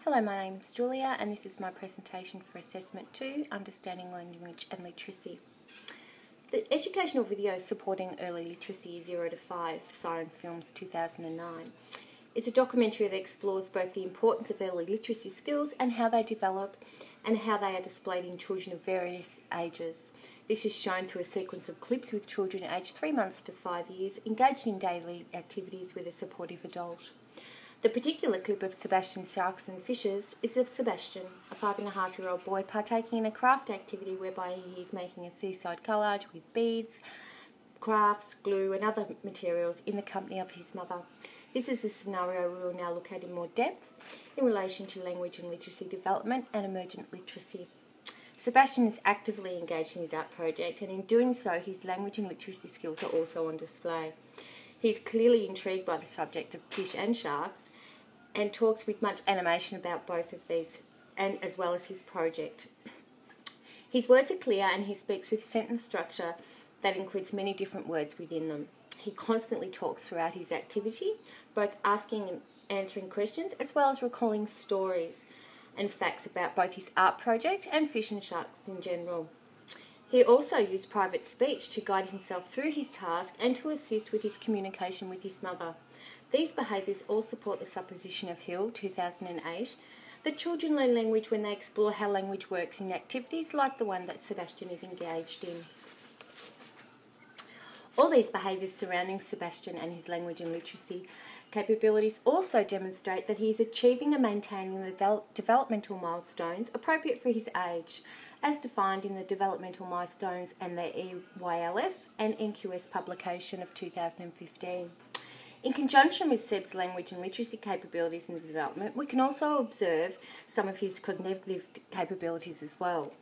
Hello, my name is Julia and this is my presentation for Assessment 2, Understanding Language and Literacy. The educational video supporting early literacy 0 to 5, Siren Films 2009, is a documentary that explores both the importance of early literacy skills and how they develop and how they are displayed in children of various ages. This is shown through a sequence of clips with children aged 3 months to 5 years engaged in daily activities with a supportive adult. The particular clip of Sebastian Sharks and Fishes is of Sebastian, a 5.5-year-old boy partaking in a craft activity whereby he is making a seaside collage with beads, crafts, glue and other materials in the company of his mother. This is the scenario we will now look at in more depth in relation to language and literacy development and emergent literacy. Sebastian is actively engaged in his art project, and in doing so his language and literacy skills are also on display. He is clearly intrigued by the subject of fish and sharks and talks with much animation about both of these, and as well as his project. His words are clear and he speaks with sentence structure that includes many different words within them. He constantly talks throughout his activity, both asking and answering questions as well as recalling stories and facts about both his art project and fish and sharks in general. He also used private speech to guide himself through his task and to assist with his communication with his mother. These behaviours all support the supposition of Hill, 2008, that children learn language when they explore how language works in activities like the one that Sebastian is engaged in. All these behaviours surrounding Sebastian and his language and literacy capabilities also demonstrate that he is achieving and maintaining the developmental milestones appropriate for his age, as defined in the Developmental Milestones and the EYLF and NQS publication of 2015. In conjunction with Seb's language and literacy capabilities in the development, we can also observe some of his cognitive capabilities as well.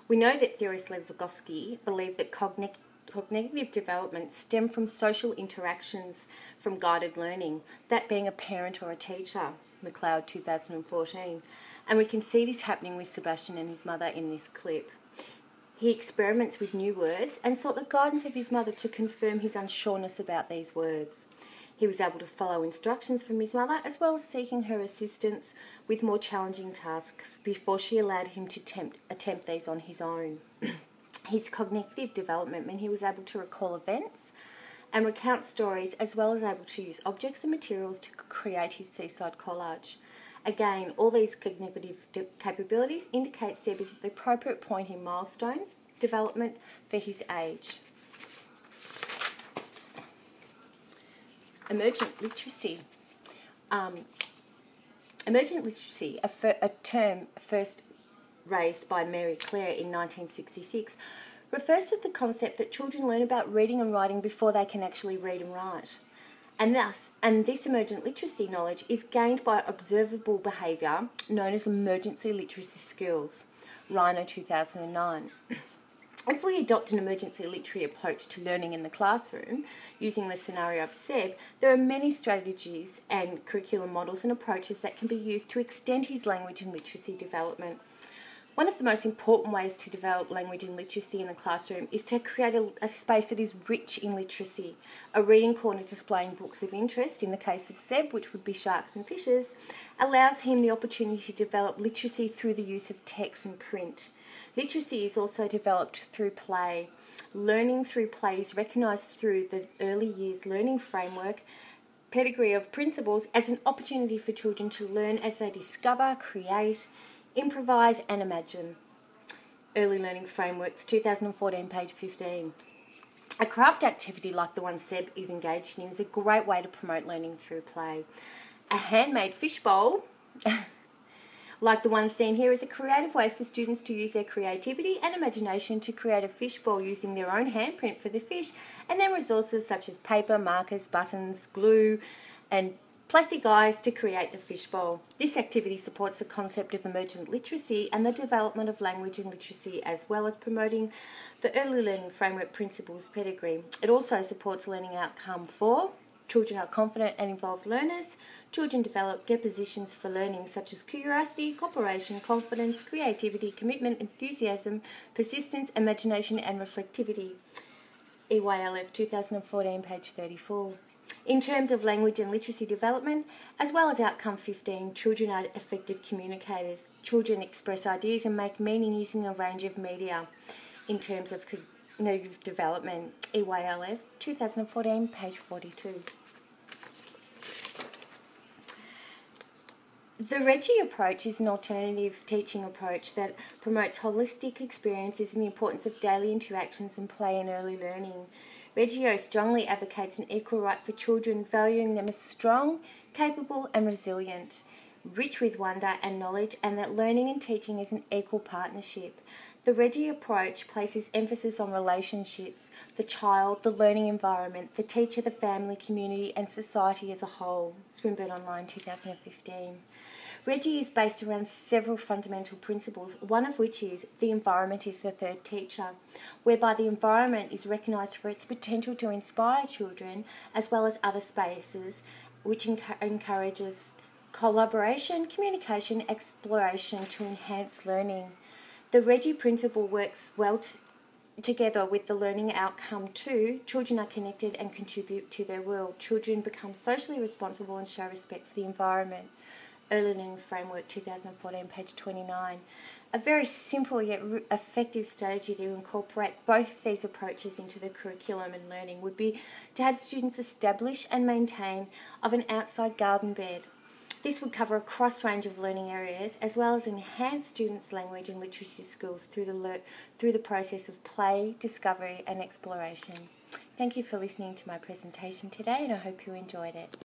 We know that theorist Lev Vygotsky believed that cognitive development stem from social interactions from guided learning, that being a parent or a teacher, McLeod 2014. And we can see this happening with Sebastian and his mother in this clip. He experiments with new words and sought the guidance of his mother to confirm his unsureness about these words. He was able to follow instructions from his mother as well as seeking her assistance with more challenging tasks before she allowed him to attempt these on his own. His cognitive development meant he was able to recall events and recount stories as well as able to use objects and materials to create his seaside collage. Again, all these cognitive capabilities indicate Seb is at the appropriate point in milestones development for his age. Emergent literacy. Emergent literacy, a term first raised by Mary Clare in 1966, refers to the concept that children learn about reading and writing before they can actually read and write. And this emergent literacy knowledge is gained by observable behaviour known as emergency literacy skills, Rhino 2009. If we adopt an emergency literacy approach to learning in the classroom, using the scenario of Seb, there are many strategies and curriculum models and approaches that can be used to extend his language and literacy development. One of the most important ways to develop language and literacy in the classroom is to create a space that is rich in literacy. A reading corner displaying books of interest, in the case of Seb, which would be Sharks and Fishes, allows him the opportunity to develop literacy through the use of text and print. Literacy is also developed through play. Learning through play is recognised through the early years learning framework, pedigree of principles, as an opportunity for children to learn as they discover, create, improvise and imagine. Early Learning Frameworks, 2014, page 15. A craft activity like the one Seb is engaged in is a great way to promote learning through play. A handmade fishbowl, like the one seen here, is a creative way for students to use their creativity and imagination to create a fishbowl using their own handprint for the fish and then resources such as paper, markers, buttons, glue and plastic eyes to create the fishbowl. This activity supports the concept of emergent literacy and the development of language and literacy, as well as promoting the early learning framework principles pedigree. It also supports learning outcome 4. Children are confident and involved learners. Children develop depositions for learning such as curiosity, cooperation, confidence, creativity, commitment, enthusiasm, persistence, imagination and reflectivity. EYLF 2014, page 34. In terms of language and literacy development, as well as outcome 15, children are effective communicators. Children express ideas and make meaning using a range of media. In terms of cognitive development, EYLF 2014, page 42. The Reggie approach is an alternative teaching approach that promotes holistic experiences and the importance of daily interactions and play in early learning. Reggio strongly advocates an equal right for children, valuing them as strong, capable and resilient, rich with wonder and knowledge, and that learning and teaching is an equal partnership. The Reggie approach places emphasis on relationships, the child, the learning environment, the teacher, the family, community and society as a whole. Swinburne Online 2015. Reggie is based around several fundamental principles, one of which is the environment is the third teacher, whereby the environment is recognised for its potential to inspire children as well as other spaces, which encourages collaboration, communication, exploration to enhance learning. The Reggie principle works well together with the learning outcome 2. Children are connected and contribute to their world. Children become socially responsible and show respect for the environment. Early Learning Framework 2014, page 29. A very simple yet effective strategy to incorporate both these approaches into the curriculum and learning would be to have students establish and maintain of an outside garden bed. This would cover a cross range of learning areas as well as enhance students' language and literacy skills through the process of play, discovery and exploration. Thank you for listening to my presentation today and I hope you enjoyed it.